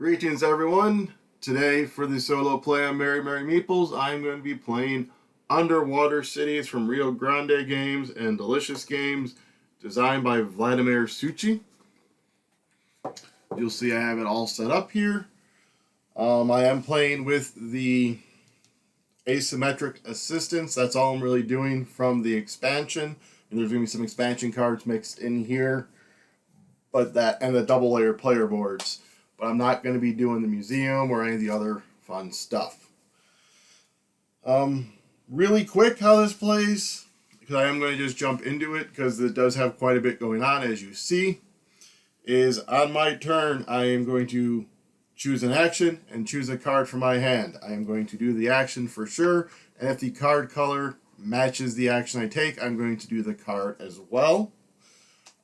Greetings everyone. Today for the solo play on Merry Merry Meeples, I'm going to be playing Underwater Cities from Rio Grande Games and Delicious Games, designed by Vladimir Suchi. You'll see I have it all set up here. I am playing with the asymmetric assistance. That's all I'm really doing from the expansion. And there's going to be some expansion cards mixed in here, and the double layer player boards. But I'm not going to be doing the museum or any of the other fun stuff. Really quick how this plays, because I am going to just jump into it because it does have quite a bit going on, as you see, is on my turn I am going to choose an action and choose a card from my hand. I am going to do the action for sure, and if the card color matches the action I take, I'm going to do the card as well.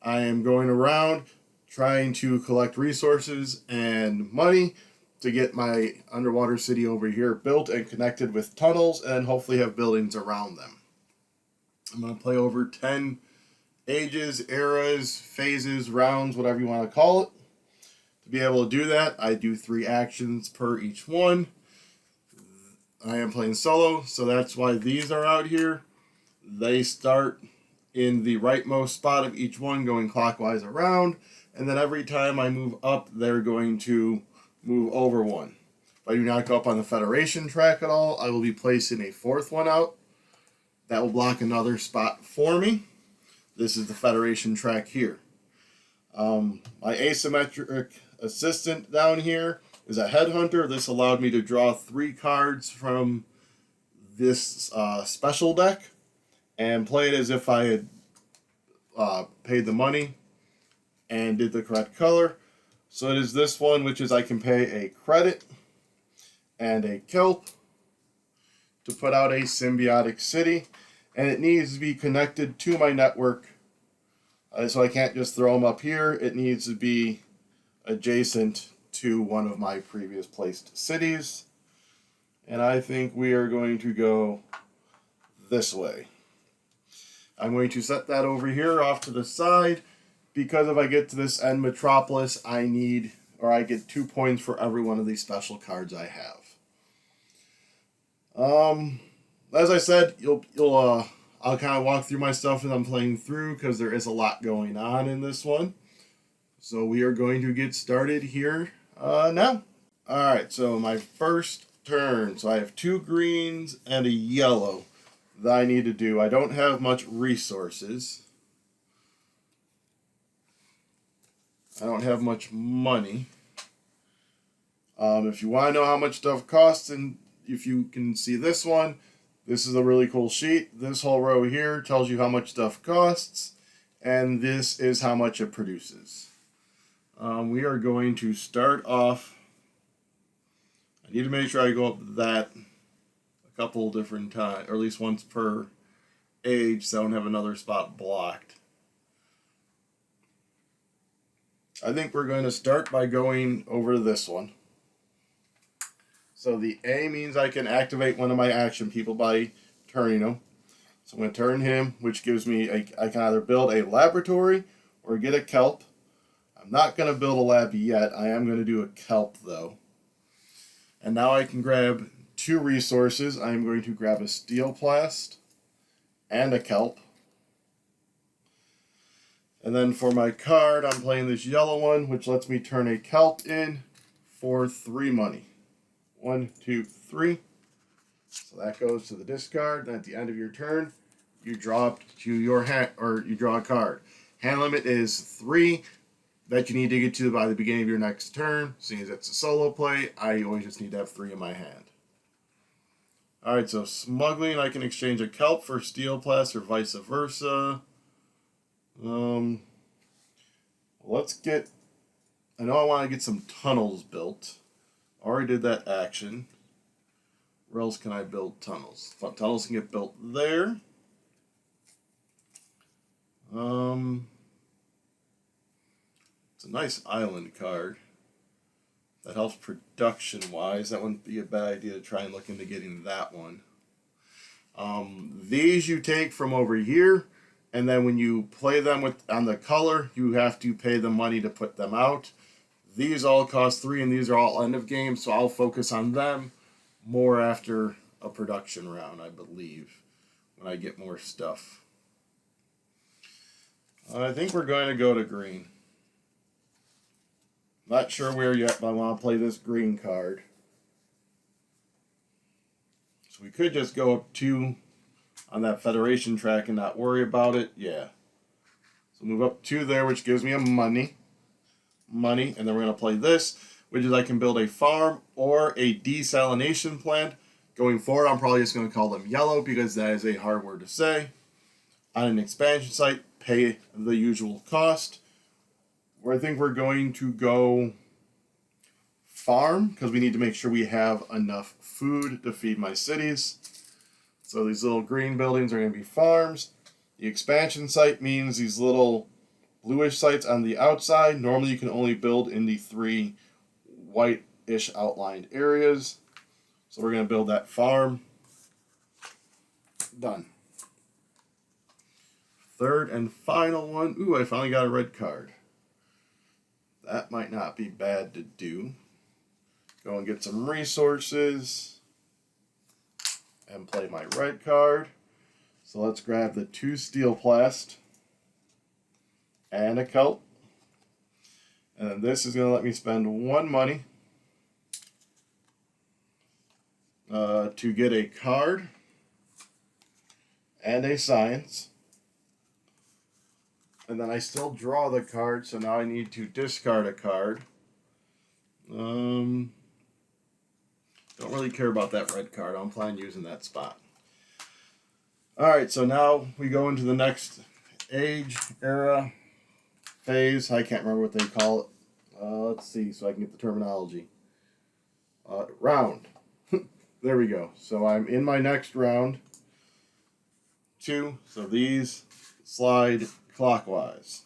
I am going around trying to collect resources and money to get my underwater city over here built and connected with tunnels and hopefully have buildings around them. I'm going to play over 10 ages, eras, phases, rounds, whatever you want to call it. To be able to do that, I do 3 actions per each one. I am playing solo, so that's why these are out here. They start in the rightmost spot of each one, going clockwise around, and then every time I move up, they're going to move over one. If I do not go up on the Federation track at all, I will be placing a 4th one out. That will block another spot for me. This is the Federation track here. My asymmetric assistant down here is a headhunter. This allowed me to draw 3 cards from this special deck and play it as if I had paid the money and did the correct color. So it is this one, which is I can pay a credit and a kelp to put out a symbiotic city, and it needs to be connected to my network. So I can't just throw them up here. It needs to be adjacent to one of my previous placed cities. And I think we are going to go this way. I'm going to set that over here off to the side, because if I get to this end metropolis, I get 2 points for every one of these special cards I have. As I said, I'll kind of walk through my stuff as I'm playing through, because there is a lot going on in this one. So we are going to get started here now. Alright, so my first turn. So I have 2 greens and a yellow that I need to do. I don't have much resources. I don't have much money. If you want to know how much stuff costs, and if you can see this one, this is a really cool sheet. This whole row here tells you how much stuff costs, and this is how much it produces. We are going to start off. I need to make sure I go up that a couple different times, or at least once per age, so I don't have another spot blocked. I think we're going to start by going over this one. So the A means I can activate one of my action people by turning them. So I'm going to turn him, which gives me, I can either build a laboratory or get a kelp. I'm not going to build a lab yet. I am going to do a kelp though. And now I can grab 2 resources. I am going to grab a steel plast and a kelp. And then for my card, I'm playing this yellow one, which lets me turn a kelp in for 3 money. 1, 2, 3. So that goes to the discard. And at the end of your turn, you draw up to your hand, or you draw a card. Hand limit is 3 that you need to get to by the beginning of your next turn. Seeing as it's a solo play, I always just need to have 3 in my hand. Alright, so smuggling, I can exchange a kelp for steel plast or vice versa. Let's get, I know I want to get some tunnels built. Already did that action. Where else can I build tunnels? Tunnels can get built there. It's a nice island card. That helps production-wise. That wouldn't be a bad idea to try and look into getting that one. These you take from over here. And then when you play them on the color, you have to pay the money to put them out. These all cost 3, and these are all end of game, so I'll focus on them more after a production round, I believe, when I get more stuff. I think we're going to go to green. Not sure where yet, but I want to play this green card. So we could just go up 2 on that Federation track and not worry about it. Yeah. So move up 2 there, which gives me a money. And then we're going to play this, which is I can build a farm or a desalination plant. Going forward, I'm probably just going to call them yellow because that is a hard word to say. On an expansion site, pay the usual cost. Where I think we're going to go farm because we need to make sure we have enough food to feed my cities. So these little green buildings are going to be farms. The expansion site means these little bluish sites on the outside. Normally you can only build in the 3 white-ish outlined areas. So we're going to build that farm. Done. Third and final one. Ooh, I finally got a red card. That might not be bad to do. Go and get some resources and play my red card. So let's grab the 2 steel plast and a kelp. And then this is going to let me spend 1 money to get a card and a science. And then I still draw the card, so now I need to discard a card. Don't really care about that red card. I'm planning using that spot. Alright, so now we go into the next age, era, phase. I can't remember what they call it. Let's see, so I can get the terminology. Round. There we go. So I'm in my next round. 2. So these slide clockwise.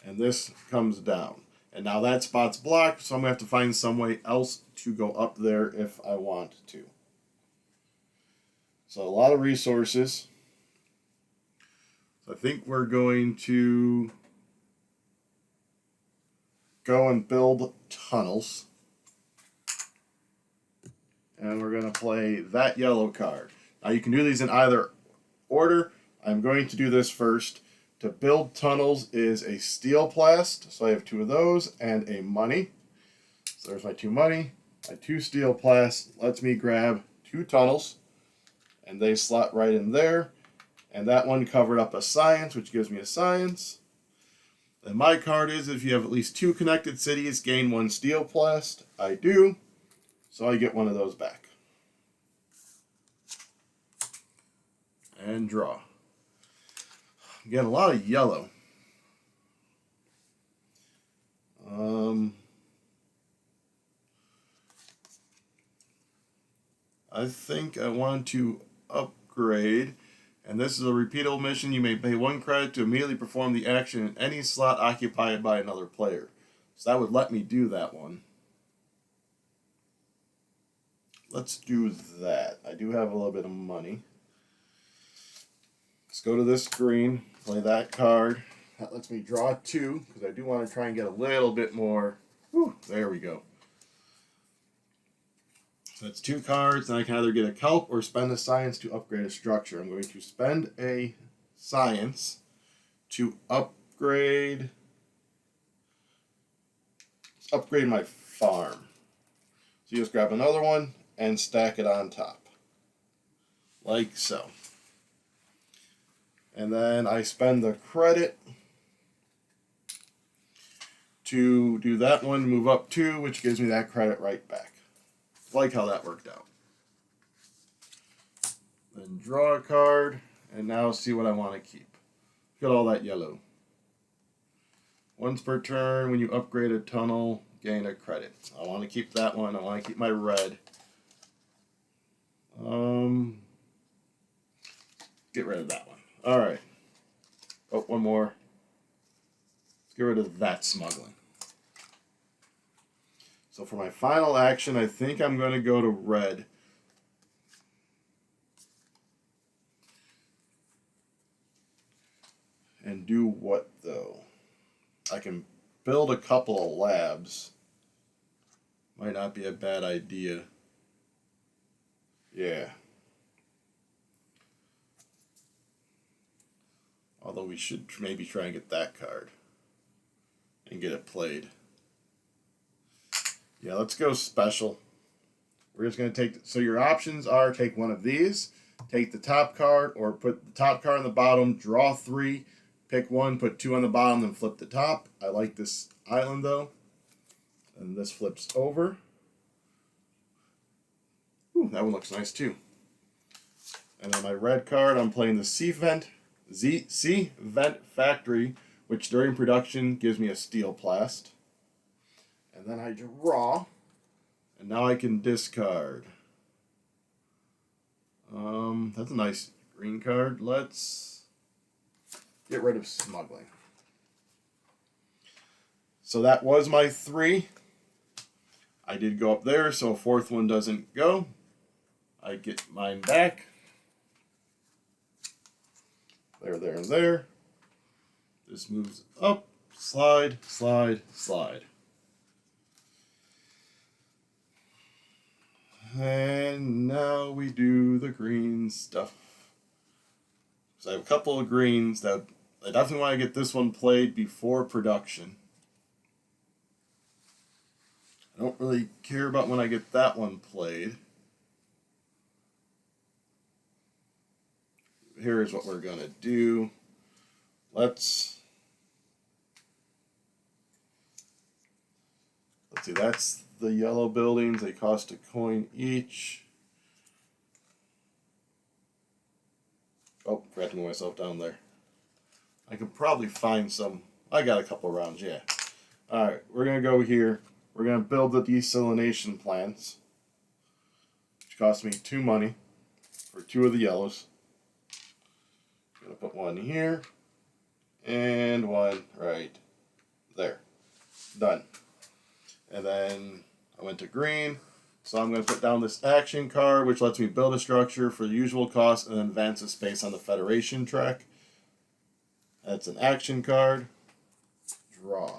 And this comes down. And now that spot's blocked, so I'm going to have to find some way else to go up there if I want to. So a lot of resources. So I think we're going to go and build tunnels. And we're going to play that yellow card. Now you can do these in either order. I'm going to do this first. To build tunnels is a steel plast. So I have 2 of those and a money. So there's my 2 money. My 2 steel plast lets me grab 2 tunnels. And they slot right in there. And that one covered up a science, which gives me a science. Then my card is if you have at least 2 connected cities, gain 1 steel plast. I do. So I get 1 of those back. And draw. Get a lot of yellow. I think I want to upgrade, and this is a repeatable mission. You may pay 1 credit to immediately perform the action in any slot occupied by another player. So that would let me do that one. Let's do that. I do have a little bit of money. Let's go to this screen, play that card. That lets me draw 2, because I do want to try and get a little bit more. Whew, there we go. So that's 2 cards, and I can either get a kelp or spend a science to upgrade a structure. I'm going to spend a science to upgrade my farm. So you just grab another one and stack it on top. Like so. And then I spend the credit to do that one, move up 2, which gives me that credit right back. Like how that worked out. Then draw a card, and now see what I want to keep. Look at all that yellow. Once per turn, when you upgrade a tunnel, gain a credit. I want to keep that one. I want to keep my red. Get rid of that one. Alright. Oh, one more. Let's get rid of that smuggling. So for my final action, I think I'm going to go to red. And do what, though? I can build a couple of labs. Might not be a bad idea. Yeah. Although we should maybe try and get that card and get it played. Yeah, let's go special. We're just going to take, so your options are take one of these, take the top card, or put the top card on the bottom, draw 3, pick one, put 2 on the bottom, then flip the top. I like this island though. And this flips over. Ooh, that one looks nice too. And on my red card, I'm playing the Sea Vent Factory, which during production gives me a Steel Plast. And then I draw, and now I can discard. That's a nice green card. Let's get rid of smuggling. So that was my 3. I did go up there, so a 4th one doesn't go. I get mine back. There, there, and there. This moves up, slide, slide, slide. And now we do the green stuff. So I have a couple of greens that I definitely want to get this one played before production. I don't really care about when I get that one played. Here's what we're going to do. Let's see, that's the yellow buildings. They cost a coin each. Oh, forgot to move myself down there. I could probably find some. I got a couple rounds, yeah. Alright, we're going to go here. We're going to build the desalination plants, which cost me 2 money for 2 of the yellows. I'm going to put one here and one right there. Done. And then I went to green, so I'm going to put down this action card, which lets me build a structure for the usual cost and then advance a space on the Federation track. That's an action card. Draw.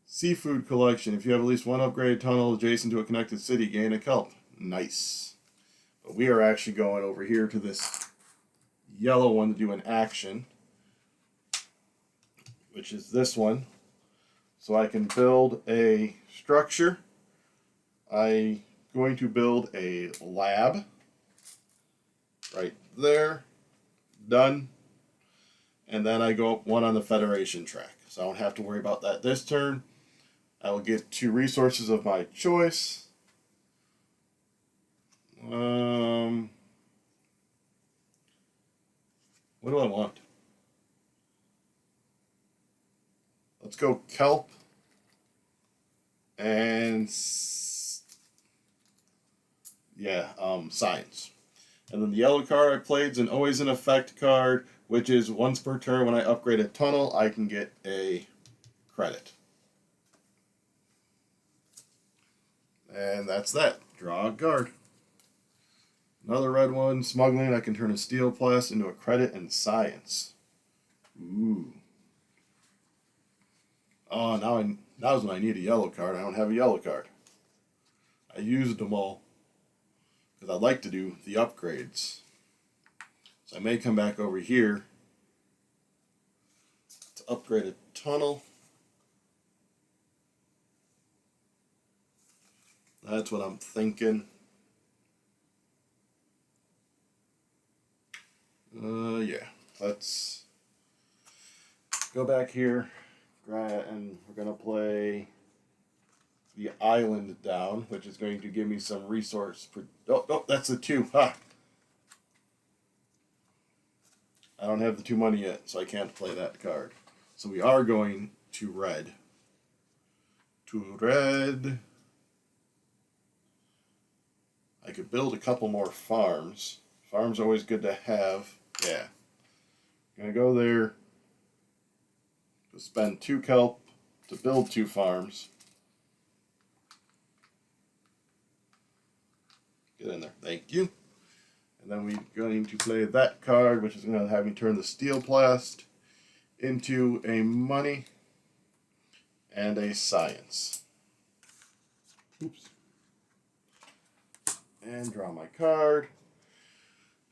Seafood collection. If you have at least one upgraded tunnel adjacent to a connected city, gain a kelp. Nice. But we are actually going over here to this yellow one to do an action, which is this one. So I can build a structure. I'm going to build a lab right there. Done. And then I go up one on the Federation track. So I don't have to worry about that this turn. I will get 2 resources of my choice. What do I want? Let's go kelp and science. And then the yellow card I played is an always in effect card, which is once per turn when I upgrade a tunnel, I can get a credit. And that's that. Draw a card. Another red one, smuggling. I can turn a Steel Plast into a credit in science. Ooh. Oh, now's when I need a yellow card. I don't have a yellow card. I used them all because I'd like to do the upgrades. So I may come back over here to upgrade a tunnel. That's what I'm thinking. Yeah. Let's go back here. And we're going to play the island down, which is going to give me some resource. Oh, that's the 2. Ha! I don't have the 2 money yet, so I can't play that card. So we are going to red. To red. I could build a couple more farms. Farms are always good to have. Yeah. I'm going to go there. To spend 2 kelp to build 2 farms. Get in there. Thank you. And then we're going to play that card, which is going to have me turn the Steel Plast into a money. and a science. Oops. And draw my card.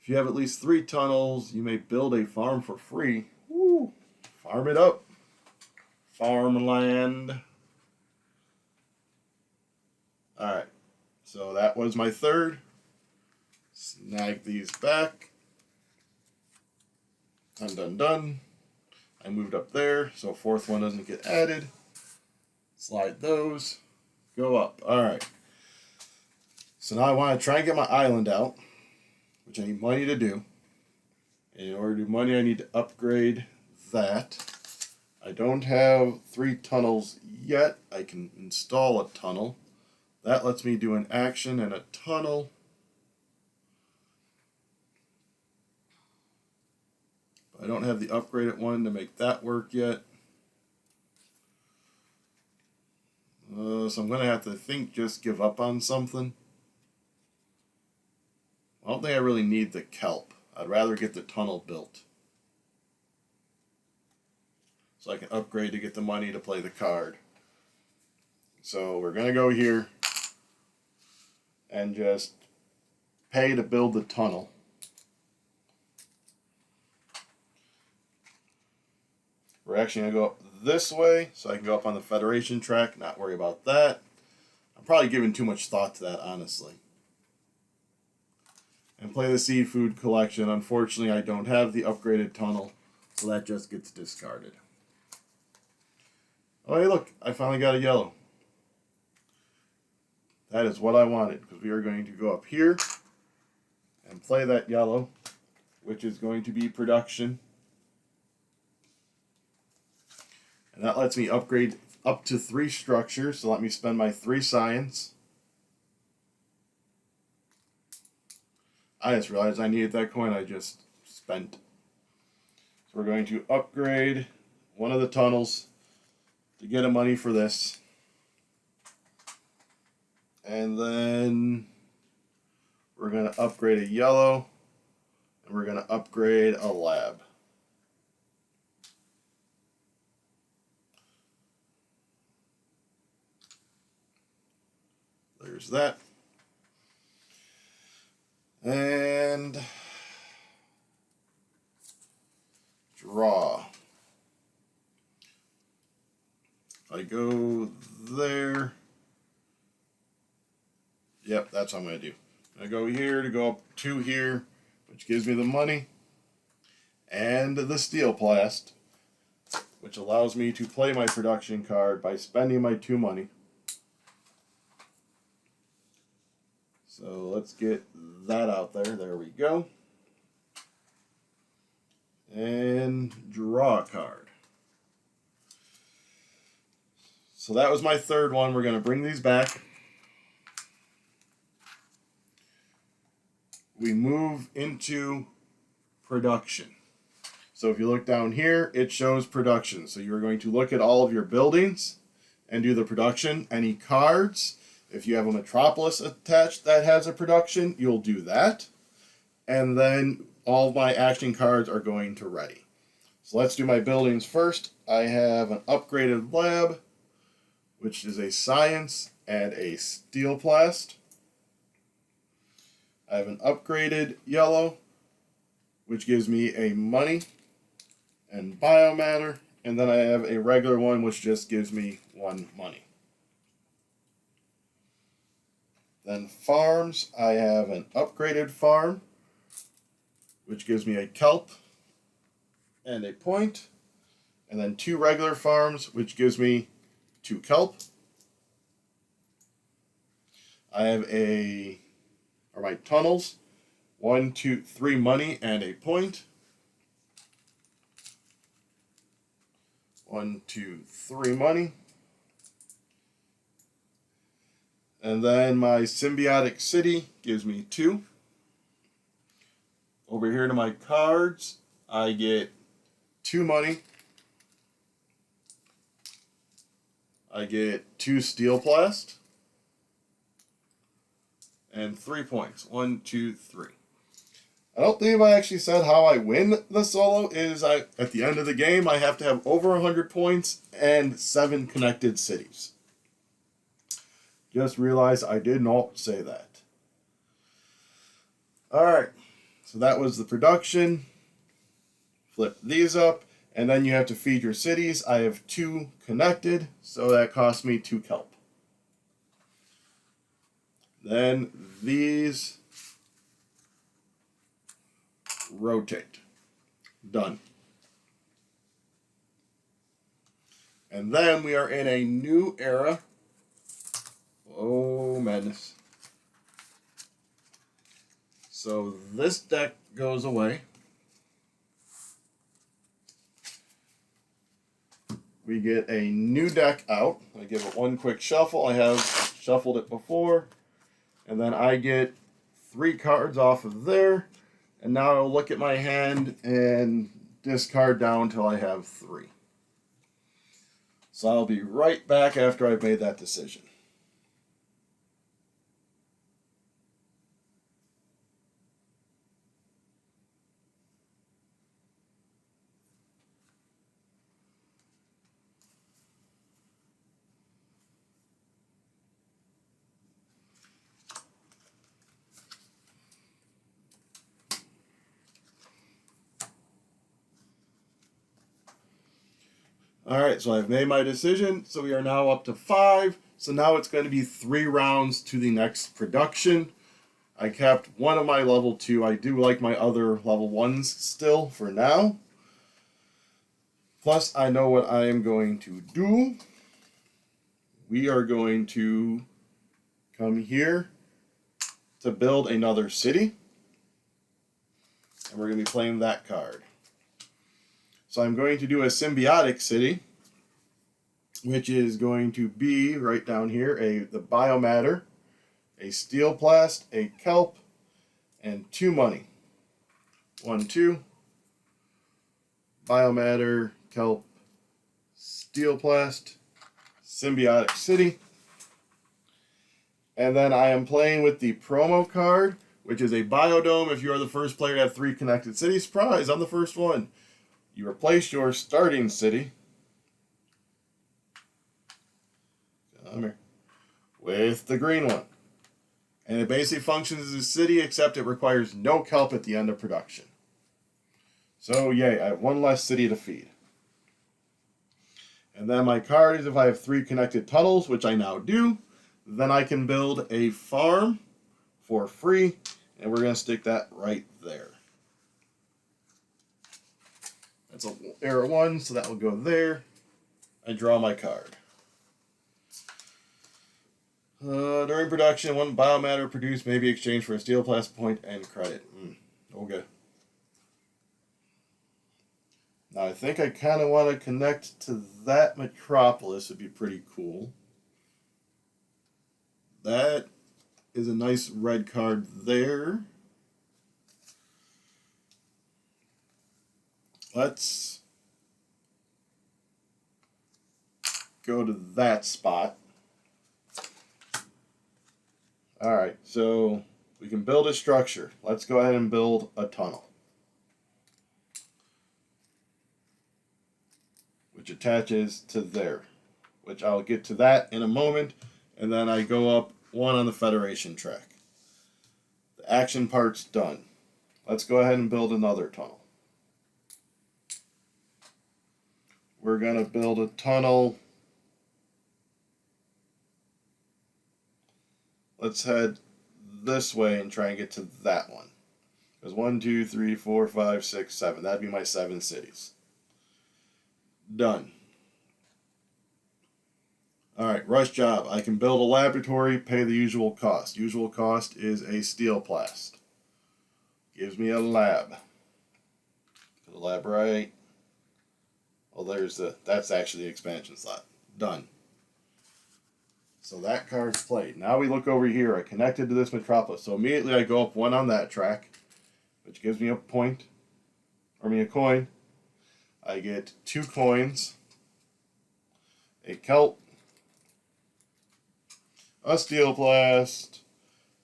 If you have at least 3 tunnels, you may build a farm for free. Woo! Farm it up. Farmland. Alright, so that was my third. Snag these back. Done, done, done. I moved up there, so fourth one doesn't get added. Slide those. Go up. Alright. So now I want to try and get my island out, which I need money to do. And in order to do money, I need to upgrade that. I don't have 3 tunnels yet. I can install a tunnel. That lets me do an action and a tunnel. I don't have the upgraded one to make that work yet. So I'm going to have to just give up on something. I don't think I really need the kelp. I'd rather get the tunnel built. So I can upgrade to get the money to play the card. So we're going to go here and just pay to build the tunnel. We're actually going to go up this way so I can go up on the Federation track, not worry about that. I'm probably giving too much thought to that, honestly. And play the seafood collection. Unfortunately, I don't have the upgraded tunnel, so that just gets discarded. Oh, hey, look, I finally got a yellow. That is what I wanted, because we are going to go up here and play that yellow, which is going to be production. And that lets me upgrade up to 3 structures, so let me spend my 3 science. I just realized I needed that coin I just spent. So we're going to upgrade one of the tunnels to get a money for this. And then we're going to upgrade a yellow, and we're going to upgrade a lab. There's that. And draw. I go there. Yep, that's what I'm going to do. I go here to go up 2 here, which gives me the money, and the steel plast, which allows me to play my production card by spending my 2 money. So let's get that out there. There we go. And draw a card. So that was my third one. We're going to bring these back. We move into production. So if you look down here, it shows production. So you're going to look at all of your buildings and do the production. Any cards, if you have a metropolis attached that has a production, you'll do that. And then all of my action cards are going to ready. So let's do my buildings first. I have an upgraded lab, which is a science and a steel plast. I have an upgraded yellow, which gives me a money and biomatter. And then I have a regular one, which just gives me 1 money. Then farms, I have an upgraded farm, which gives me a kelp and a point. And then 2 regular farms, which gives me 2 kelp. I have my tunnels, 1, 2, 3 money and a point. 1, 2, 3 money. And then my symbiotic city gives me 2. Over here to my cards, I get 2 money. I get 2 steel plast. And 3 points. 1, 2, 3. I don't believe I actually said how I win the solo is at the end of the game I have to have over 100 points and 7 connected cities. Just realized I did not say that. Alright, so that was the production. Flip these up, and then you have to feed your cities. I have 2 connected, so that cost me 2 kelp. Then these rotate. Done. And then we are in a new era. Oh, madness. So this deck goes away. We get a new deck out. I give it one quick shuffle. I have shuffled it before. And then I get 3 cards off of there. And now I'll look at my hand and discard down until I have 3. So I'll be right back after I've made that decision. Alright, so I've made my decision. So we are now up to 5. So now it's going to be 3 rounds to the next production. I kept one of my level 2. I do like my other level 1s still for now. Plus, I know what I am going to do. We are going to come here to build another city. And we're going to be playing that card. So I'm going to do a symbiotic city, which is going to be right down here, the biomatter, a steel plast, a kelp, and 2 money. 1, 2. Biomatter, kelp, steel plast, symbiotic city. And then I am playing with the promo card, which is a biodome. If you are the first player to have 3 connected cities, prize on the first one. You replace your starting city with the green one. And it basically functions as a city, except it requires no kelp at the end of production. So, yay, I have 1 less city to feed. And then my card is if I have 3 connected tunnels, which I now do, then I can build a farm for free, and we're going to stick that right there. That's a error 1, so that will go there. I draw my card. During production, 1 biomatter produced may be exchanged for a steel plast point and credit. Okay. Now I think I kind of want to connect to that metropolis. Would be pretty cool. That is a nice red card there. Let's go to that spot. Alright, so we can build a structure. Let's go ahead and build a tunnel, which attaches to there, which I'll get to that in a moment. And then I go up 1 on the Federation track. The action part's done. Let's go ahead and build another tunnel. We're going to build a tunnel. Let's head this way and try and get to that one. There's 1, 2, 3, 4, 5, 6, 7. That'd be my 7 cities. Done. Alright, rush job. I can build a laboratory, pay the usual cost. Usual cost is a steel plast. Gives me a lab. Put a lab right. Well, that's actually the expansion slot. Done. So that card's played. Now we look over here. I connected to this metropolis. So immediately I go up 1 on that track, which gives me a coin. I get 2 coins, a kelp, a steel plast,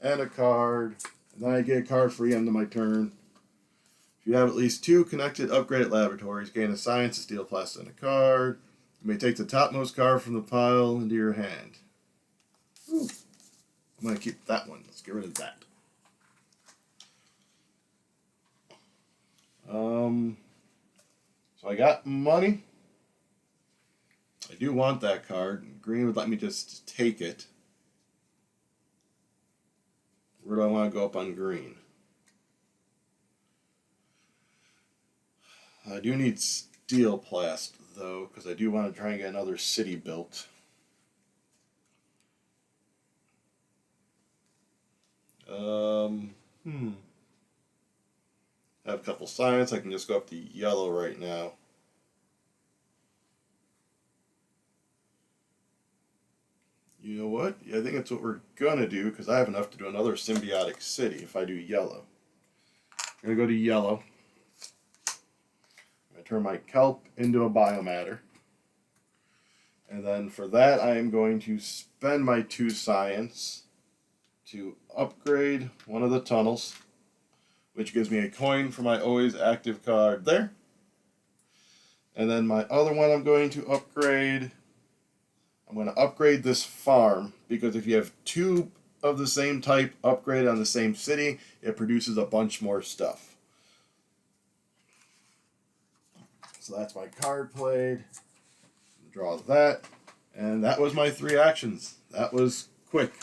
and a card. And then I get a card free end of my turn. If you have at least 2 connected upgraded laboratories, gain a science, a steel plast, and a card. You may take the topmost card from the pile into your hand. Ooh. I'm going to keep that one. Let's get rid of that. So I got money. I do want that card. Green would let me just take it. Where do I want to go up on green? I do need steel plast, though, because I do want to try and get another city built. I have a couple science. I can just go up to yellow right now. You know what? Yeah, I think that's what we're going to do, because I have enough to do another symbiotic city if I do yellow. I'm going to go to yellow. I'm going to turn my kelp into a biomatter. And then for that, I am going to spend my 2 science to upgrade one of the tunnels, which gives me a coin for my always active card there. And then my other one I'm going to upgrade this farm, because if you have 2 of the same type upgraded on the same city, it produces a bunch more stuff. So that's my card played. Draw that. And that was my 3 actions. That was quick.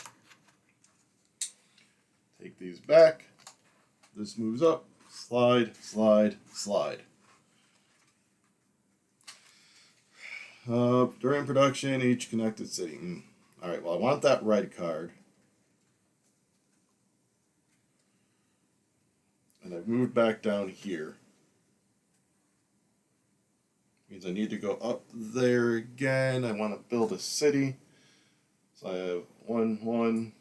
Take these back. This moves up. Slide, slide, slide. During production, each connected city. Alright, well, I want that red card. And I've moved back down here. Means I need to go up there again. I want to build a city. So I have 1.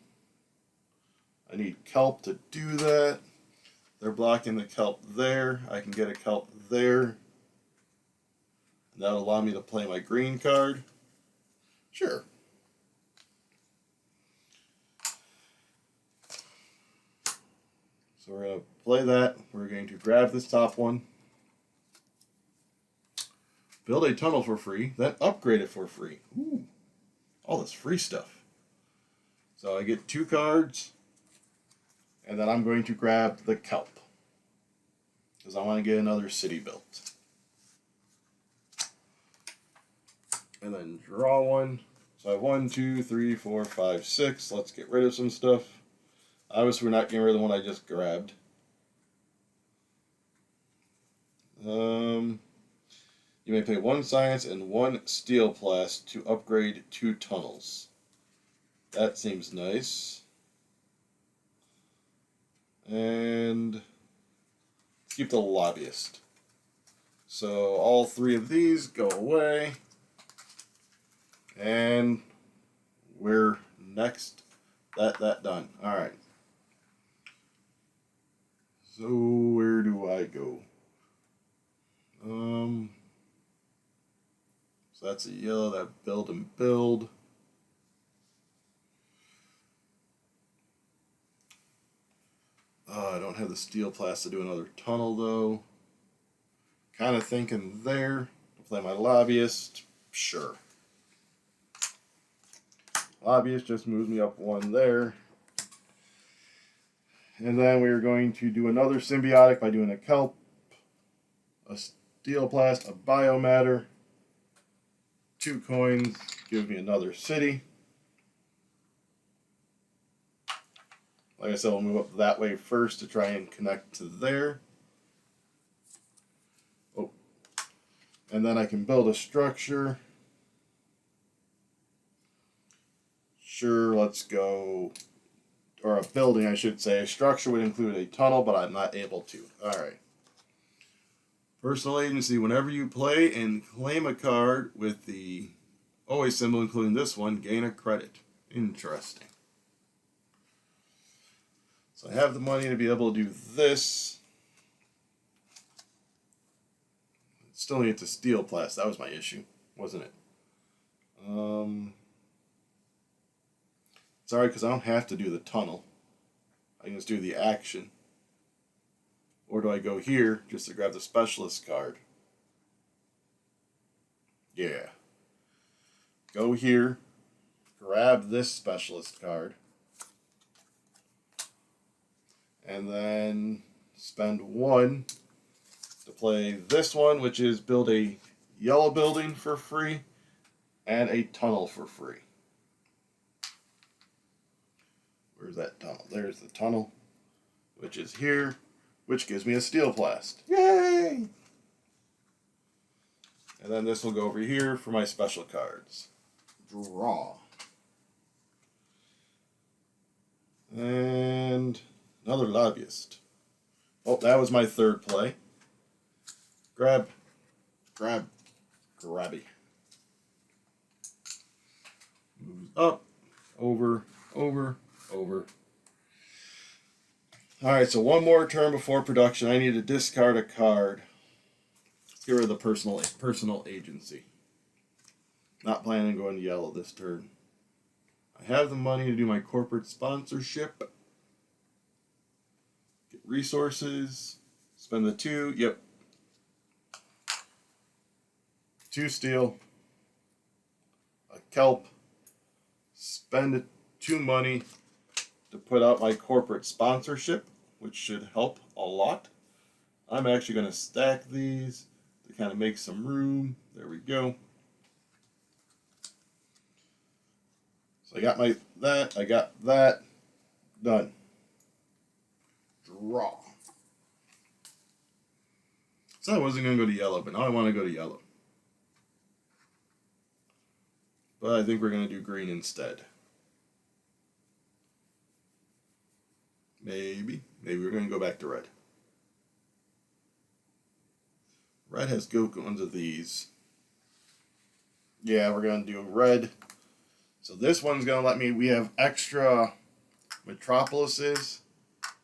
I need kelp to do that. They're blocking the kelp there. I can get a kelp there. And that'll allow me to play my green card. Sure. So we're going to play that. We're going to grab this top one. Build a tunnel for free. Then upgrade it for free. Ooh. All this free stuff. So I get 2 cards. And then I'm going to grab the kelp, because I want to get another city built. And then draw one. So I have 1, 2, 3, 4, 5, 6. Let's get rid of some stuff. Obviously, we're not getting rid of the one I just grabbed. You may pay 1 science and 1 steel plast to upgrade 2 tunnels. That seems nice. And let's keep the lobbyist. So all 3 of these go away. And we're next. That done. Alright. So where do I go? So that's a yellow, that build and build. I don't have the steel plast to do another tunnel though. Kind of thinking there to play my lobbyist. Sure. Lobbyist just moves me up 1 there. And then we're going to do another symbiotic by doing a kelp, a steel plast, a biomatter, 2 coins, give me another city. Like I said, we'll move up that way first to try and connect to there. Oh. And then I can build a structure. Sure, let's go. Or a building, I should say. A structure would include a tunnel, but I'm not able to. Alright. Personal agency. Whenever you play and claim a card with the always symbol, including this one, gain a credit. Interesting. So I have the money to be able to do this. Still need to steel plast. That was my issue, wasn't it? Sorry, because I don't have to do the tunnel. I can just do the action. Or do I go here just to grab the specialist card? Yeah. Go here, grab this specialist card, and then spend 1 to play this one, which is build a yellow building for free and a tunnel for free. Where's that tunnel? There's the tunnel, which is here, which gives me a steel blast. Yay! And then this will go over here for my special cards. Draw. And another lobbyist. Oh, that was my third play. Grabby. Moves up, over. Alright, so one more turn before production. I need to discard a card. Let's get rid of the personal agency. Not planning on going to yellow this turn. I have the money to do my corporate sponsorship. Get resources. Spend the 2. Yep. 2 steel. A kelp. Spend 2 money to put out my corporate sponsorship, which should help a lot. I'm actually going to stack these to kind of make some room. There we go. So I got that. Done. Draw. So I wasn't going to go to yellow, but now I want to go to yellow. But I think we're going to do green instead. Maybe we're going to go back to red. Red has Gokuns of these. Yeah, we're going to do red. So this one's going to let me, we have extra metropolises.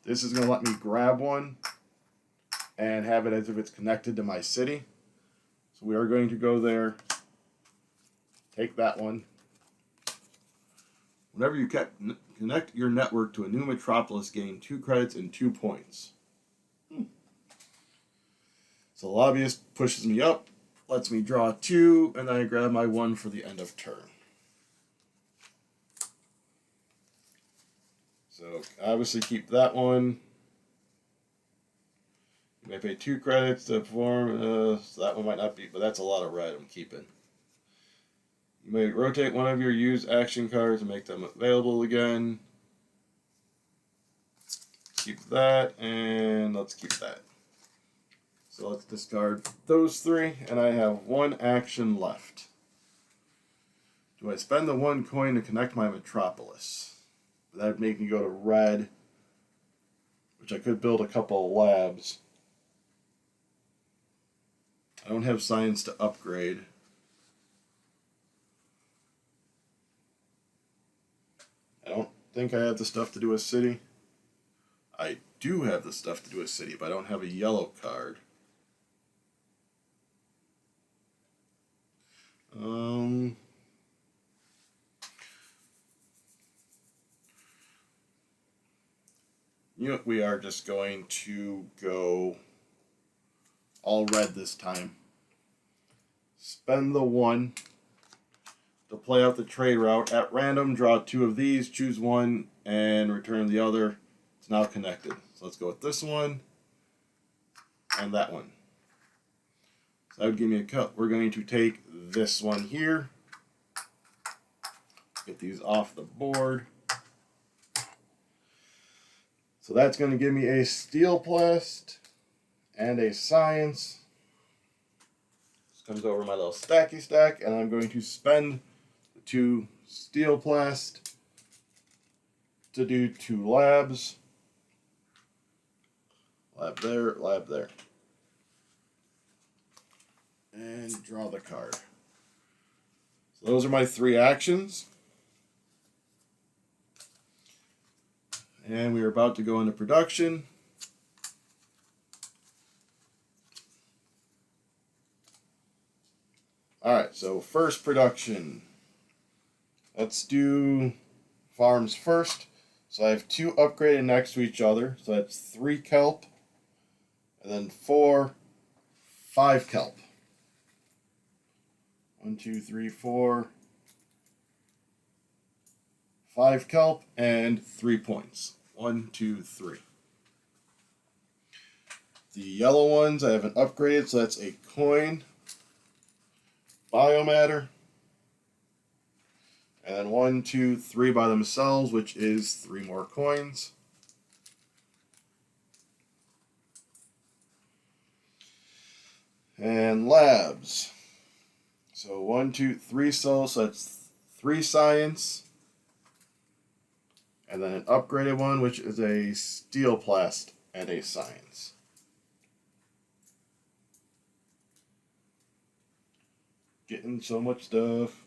This is going to let me grab one and have it as if it's connected to my city. So we are going to go there. Take that one. Whenever you connect your network to a new metropolis, gain 2 credits and 2 points. So the lobbyist pushes me up, lets me draw 2, and then I grab my 1 for the end of turn. So obviously keep that one. You may pay 2 credits to perform, so that one might not be, but that's a lot of red I'm keeping. You may rotate one of your used action cards and make them available again. Keep that, and let's keep that. So let's discard those 3, and I have 1 action left. Do I spend the 1 coin to connect my metropolis? That would make me go to red, which I could build a couple of labs. I don't have science to upgrade. I don't think I have the stuff to do a city. I do have the stuff to do a city, but I don't have a yellow card. You know what, we are just going to go all red this time. Spend the 1 to play out the trade route. At random, draw 2 of these, choose 1, and return the other. It's now connected. So let's go with this one and that one. So that would give me a cut. We're going to take this one here. Get these off the board. So that's going to give me a steel plast and a science. This comes over my little stacky stack, and I'm going to spend the 2 steel plast to do 2 labs. Lab there, lab there. And draw the card. So those are my 3 actions. And we are about to go into production. Alright, so first production. Let's do farms first. So I have 2 upgraded next to each other. So that's 3 kelp And then 4, 5 kelp. 1, 2, 3, 4, 5 kelp, and 3 points. 1, 2, 3. The yellow ones I haven't upgraded, so that's a coin, biomatter, and then 1, 2, 3 by themselves, which is 3 more coins. And labs. So 1, 2, 3 souls, so that's 3 science. And then an upgraded one, which is a steel plast and a science. Getting so much stuff.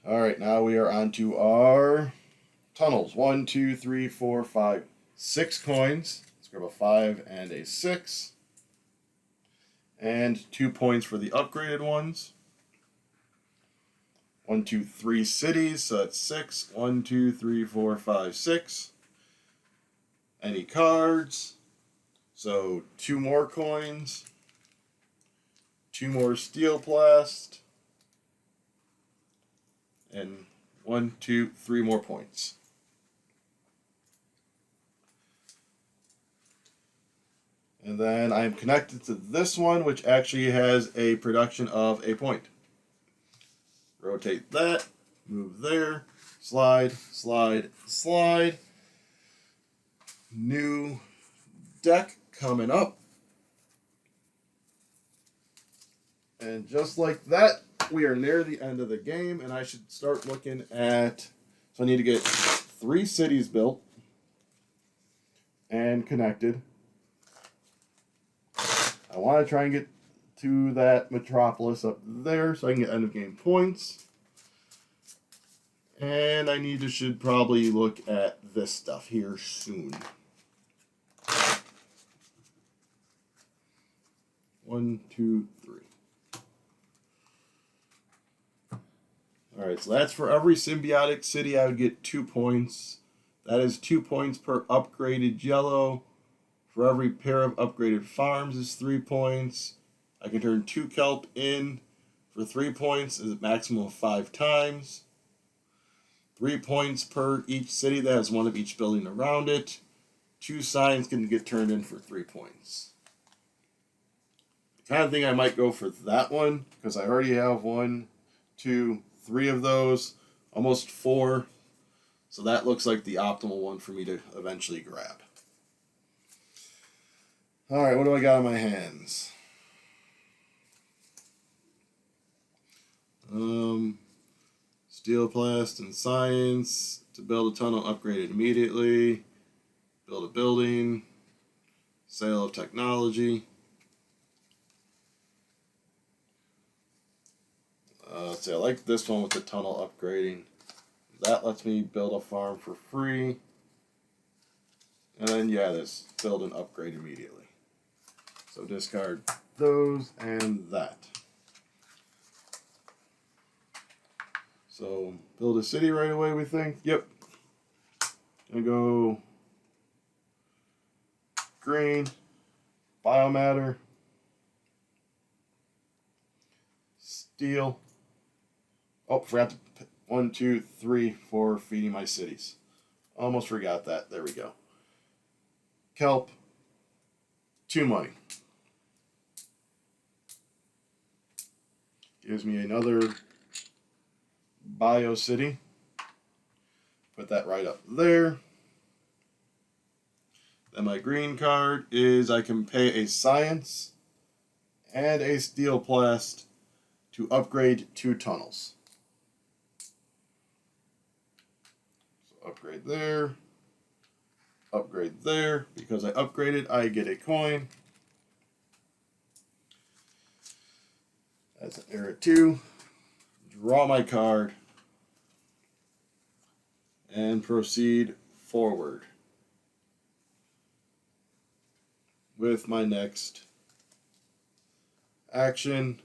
Alright, now we are on to our tunnels. 1, 2, 3, 4, 5, 6 coins. Let's grab a 5 and a 6. And 2 points for the upgraded ones. 1, 2, 3 cities, so that's 6. 1, 2, 3, 4, 5, 6. Any cards? So 2 more coins. 2 more steel plast. And 1, 2, 3 more points. And then I'm connected to this one, which actually has a production of a point. Rotate that, move there, slide, slide, slide. New deck coming up. And just like that, we are near the end of the game, and I should start looking at... So I need to get 3 cities built and connected. I want to try and get to that metropolis up there so I can get end of game points. And I should probably look at this stuff here soon. 1, 2, 3. Alright, so that's for every symbiotic city I would get 2 points. That is 2 points per upgraded yellow. For every pair of upgraded farms is 3 points. I can turn 2 kelp in for 3 points, is a maximum of 5 times. 3 points per each city that has one of each building around it. 2 signs can get turned in for 3 points. I kind of think I might go for that one because I already have 1, 2, 3 of those, almost 4. So that looks like the optimal one for me to eventually grab. Alright, what do I got in my hands? Steel plast and science. To build a tunnel, upgrade it immediately. Build a building. Sale of technology. Let's see, I like this one with the tunnel upgrading. That lets me build a farm for free. And then, yeah, this build and upgrade immediately. So discard those and that. So build a city right away, we think. Yep. Gonna go green, biomatter, steel. Oh, forgot to 1, 2, 3, 4 feeding my cities. Almost forgot that. There we go. Kelp, 2 money. Gives me another bio city. Put that right up there. Then my green card is I can pay a science and a steel plast to upgrade 2 tunnels. So upgrade there. Upgrade there. Because I upgraded, I get a coin. That's an error 2. Draw my card. And proceed forward with my next action,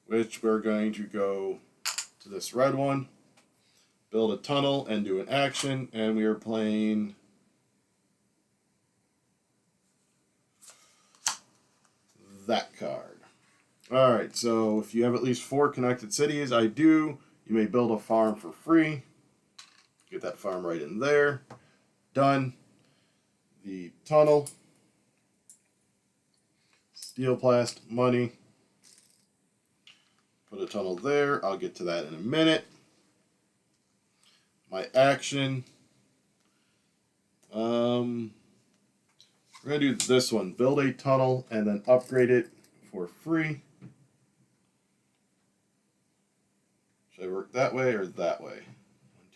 which we're going to go to this red one, build a tunnel and do an action, and we are playing that card. Alright, so if you have at least 4 connected cities, I do, you may build a farm for free. Get that farm right in there. Done. The tunnel. Steel plast, money. Put a tunnel there. I'll get to that in a minute. My action. We're going to do this one. Build a tunnel and then upgrade it for free. Should I work that way or that way?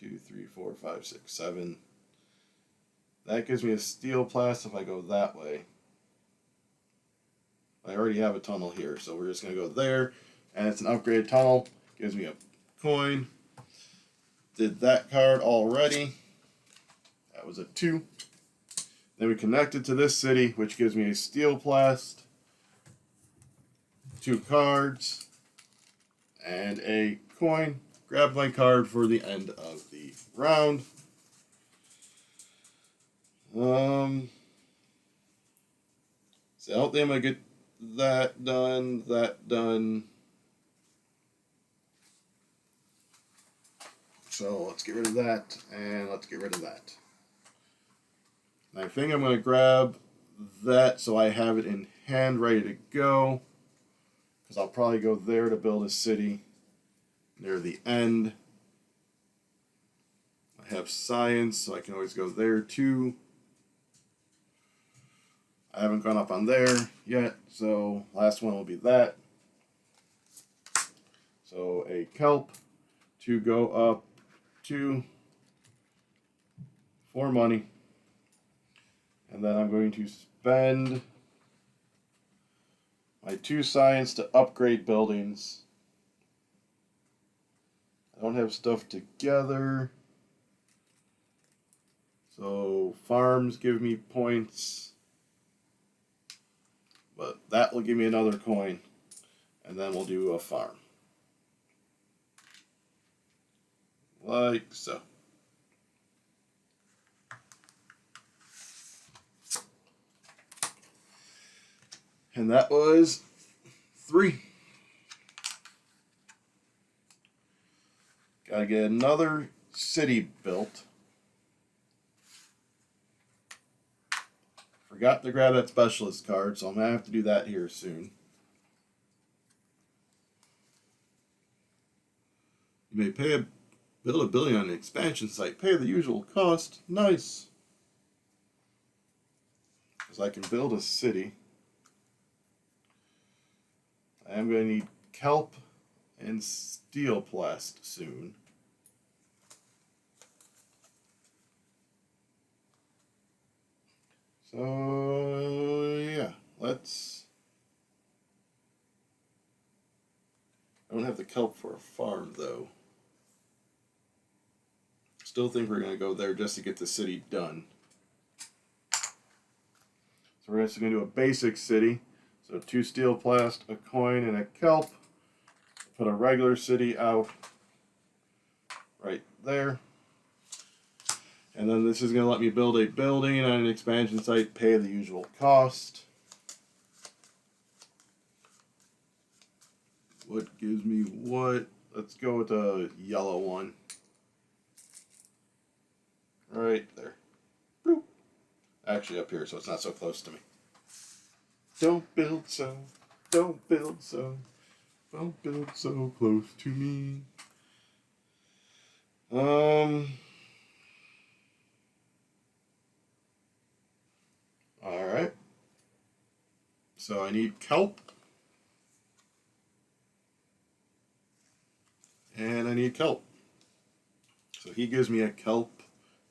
1, 2, 3, 4, 5, 6, 7. That gives me a steel plast if I go that way. I already have a tunnel here, so we're just going to go there. And it's an upgraded tunnel. Gives me a coin. Did that card already. That was a 2. Then we connected to this city, which gives me a steel plast, 2 cards, and a coin. Grab my card for the end of the round. So I don't think I'm going to get that done. So let's get rid of that, and let's get rid of that. And I think I'm going to grab that so I have it in hand ready to go. Because I'll probably go there to build a city near the end. I have science, so I can always go there too. I haven't gone up on there yet, so last one will be that. So a kelp to go up to for money. And then I'm going to spend my 2 science to upgrade buildings. I don't have stuff together. So farms give me points. But that will give me another coin. And then we'll do a farm. Like so. And that was 3. Gotta get another city built. Forgot to grab that specialist card, so I'm going to have to do that here soon. You may build a building on an expansion site. Pay the usual cost. Nice. Because I can build a city. I am going to need kelp and steel plast soon. So, yeah, let's... I don't have the kelp for a farm, though. Still think we're going to go there just to get the city done. So we're just going to do a basic city. So 2 steel plast, a coin, and a kelp. Put a regular city out right there. And then this is going to let me build a building on an expansion site, pay the usual cost. What gives me what? Let's go with the yellow one. Right there. Boop. Actually up here, so it's not so close to me. Don't build so close to me. Alright. So I need kelp. And I need kelp. So he gives me a kelp.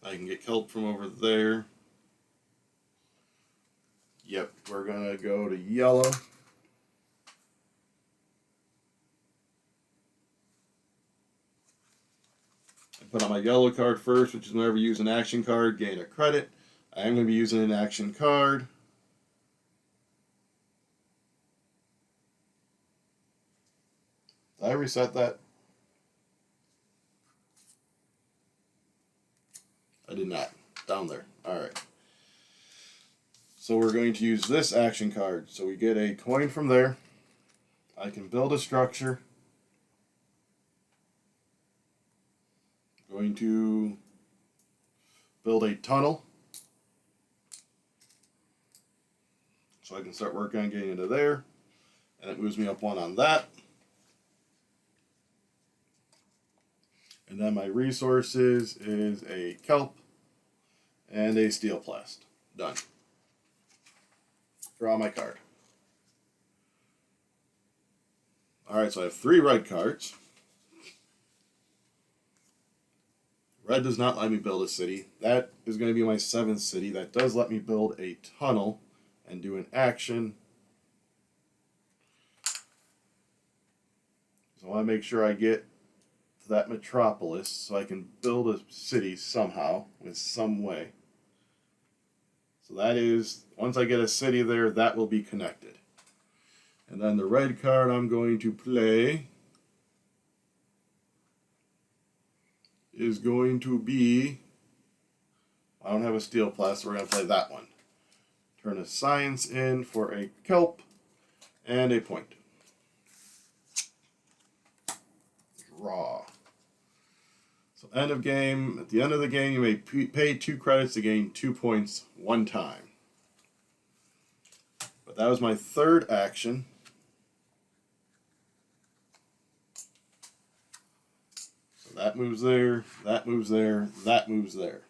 I can get kelp from over there. Yep, we're gonna go to yellow. I put on my yellow card first, which is whenever you use an action card, gain a credit. I am going to be using an action card. Did I reset that? I did not. Down there. Alright. So we're going to use this action card. So we get a coin from there. I can build a structure. Going to build a tunnel. So I can start working on getting into there. And it moves me up one on that. And then my resources is a kelp and a steel plast. Done. Draw my card. Alright, so I have 3 red cards. Red does not let me build a city. That is going to be my 7th city. That does let me build a tunnel and do an action. So I want to make sure I get to that metropolis so I can build a city somehow, in some way. So that is, once I get a city there, that will be connected. And then the red card I'm going to play is going to be, I don't have a steel plast, so we're going to play that one. Turn a science in for a kelp and a point. Draw. So end of game, at the end of the game you may pay 2 credits to gain 2 points one time. But that was my 3rd action. So that moves there, that moves there, that moves there.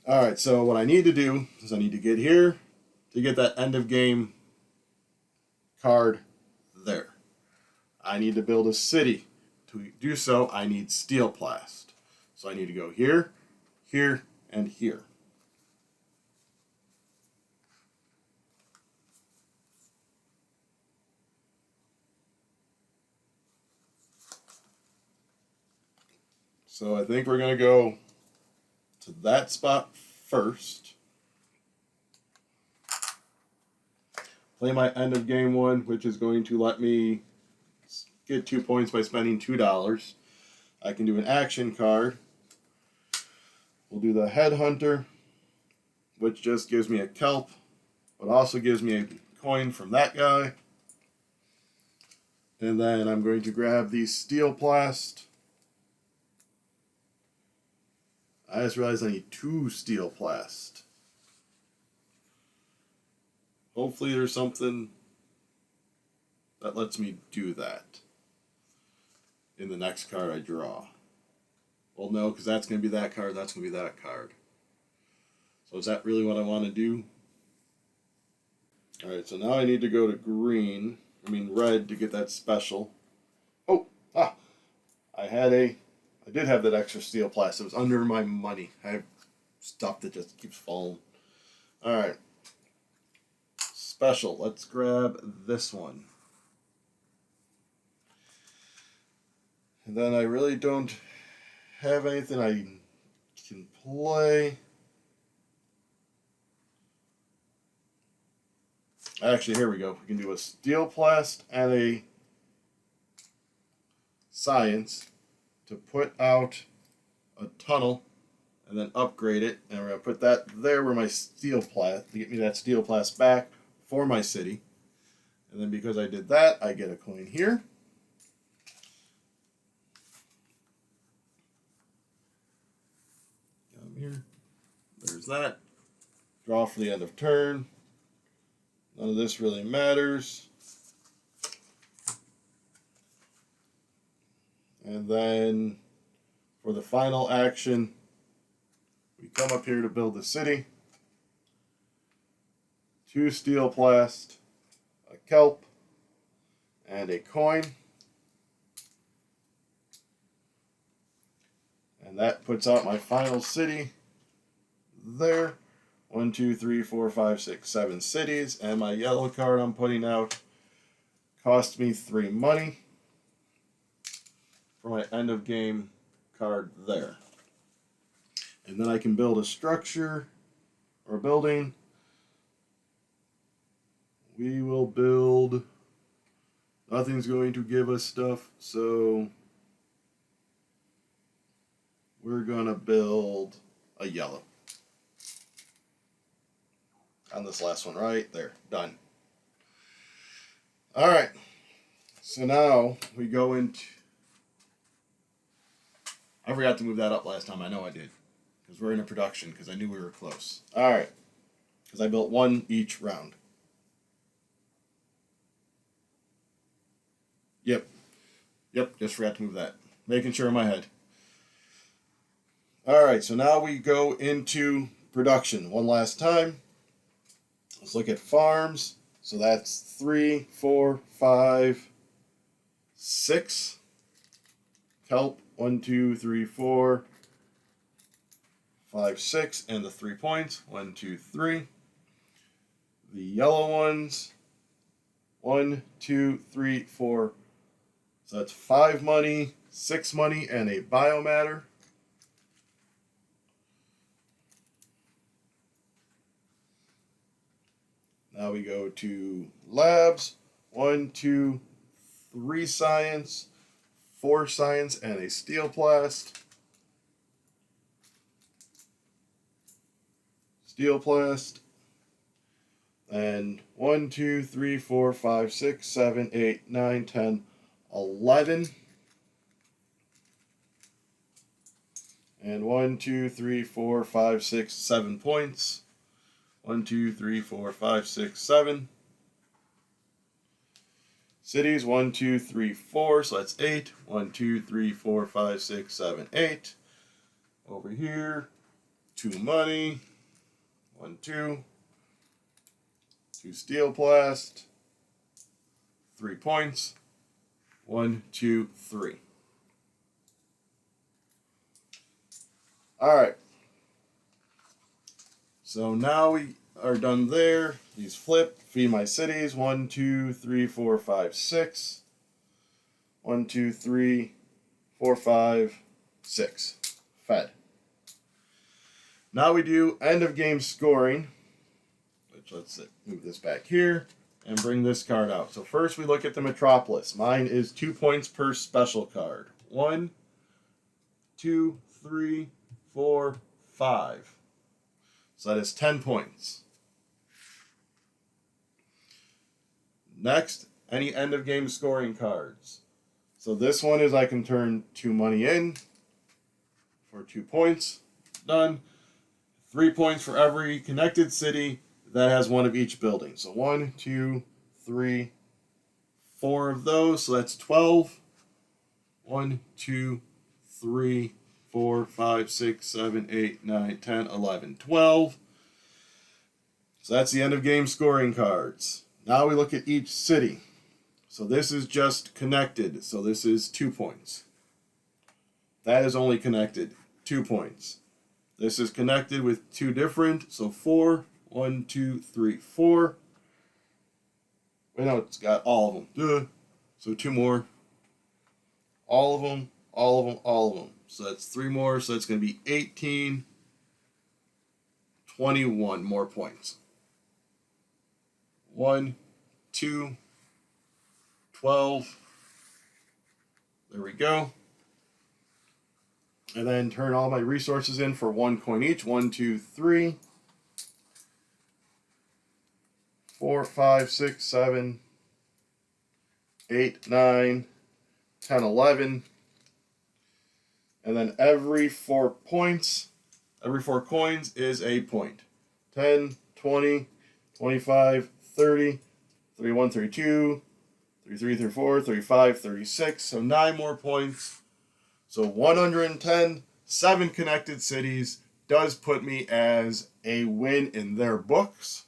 Alright, so what I need to do is I need to get here to get that end of game card there. I need to build a city. To do so, I need steel plast. So I need to go here, here, and here. So I think we're going to go to that spot first. Play my end of game one, which is going to let me get 2 points by spending $2. I can do an action card. We'll do the headhunter, which just gives me a kelp, but also gives me a coin from that guy. And then I'm going to grab the steel plast. I just realized I need 2 steel plast. Hopefully there's something that lets me do that in the next card I draw. Well, no, because that's going to be that card, that's going to be that card. So is that really what I want to do? Alright, so now I need to go to red to get that special. I did have that extra steel plast. It was under my money. I have stuff that just keeps falling. Alright. Special. Let's grab this one. And then I really don't have anything I can play. Actually, here we go. We can do a steel plast and a science to put out a tunnel and then upgrade it. And we're going to put that there where my steel plast, to get me that steel plast back for my city. And then because I did that, I get a coin here. Come here. There's that. Draw for the end of turn. None of this really matters. And then for the final action, we come up here to build the city. 2 steel plast, a kelp, and a coin. And that puts out my final city there. 1, 2, 3, 4, 5, 6, 7 cities. And my yellow card I'm putting out cost me 3 money for my end of game card there. And then I can build a structure or a building. We will build, nothing's going to give us stuff, so we're going to build a yellow. on this last one right there. Done. All right. So now we go into... I forgot to move that up last time. I know I did. Because we're in a production, because I knew we were close. All right. Because I built one each round. Yep. Just forgot to move that. Making sure in my head. All right. So now we go into production one last time. Let's look at farms. So that's 3, 4, 5, 6. Kelp, 1, 2, 3, 4, 5, 6, and the 3 points. 1, 2, 3. The yellow ones, 1, 2, 3, 4. So that's 5 money, 6 money, and a biomatter. Now we go to labs. 1, 2, 3 science, 4 science, and a steel plast. Steel plast. And 1, 2, 3, 4, 5, 6, 7, 8, 9, 10, 11. And 1, 2, 3, 4, 5, 6, 7 points. 1, 2, 3, 4, 5, 6, 7. Cities, 1, 2, 3, 4, so that's 8. 1, 2, 3, 4, 5, 6, 7, 8. Over here, 2 money. 1, 2. 2 steel plast. 3 points. 1, 2, 3. All right. So now we are done there. These flip. Feed my cities. 1, 2, 3, 4, 5, 6. 1, 2, 3, 4, 5, 6. Fed. Now we do end of game scoring. Which let's move this back here and bring this card out. So first we look at the Metropolis. Mine is 2 points per special card. 1, 2, 3, 4, 5. So that is 10 points. Next, any end of game scoring cards. So this one is I can turn 2 money in for 2 points. Done. 3 points for every connected city that has one of each building. So 1, 2, 3, 4 of those. So that's 12. 1, 2, 3, 4, 5, 6, 7, 8, 9, 10, 11, 12. So that's the end of game scoring cards. Now we look at each city. So this is just connected. So this is 2 points. That is only connected. 2 points. This is connected with 2 different. So 4. 1, 2, 3, 4. Wait, no, it's got all of them. Duh. So 2 more. All of them, all of them, all of them. So that's 3 more. So it's going to be 18, 21 more points. 1, 2, 12. There we go. And then turn all my resources in for 1 coin each. 1, 2, 3. 4, 5, 6, 7, 8, 9, 10, 11. And then every 4 points, every 4 coins is a point. 10, 20, 25, 30, 31, 32, 33, 34, 35, 36. So 9 more points. So 110, 7 connected cities does put me as a win in their books.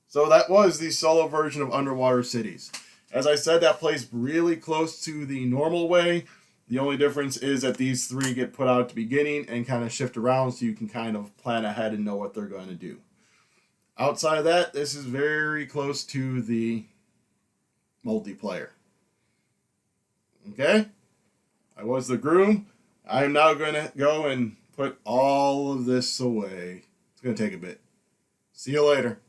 So that was the solo version of Underwater Cities. As I said, that plays really close to the normal way. The only difference is that these 3 get put out at the beginning and kind of shift around so you can kind of plan ahead and know what they're going to do. Outside of that, this is very close to the multiplayer. Okay? I was the Groom. I'm now going to go and put all of this away. It's going to take a bit. See you later.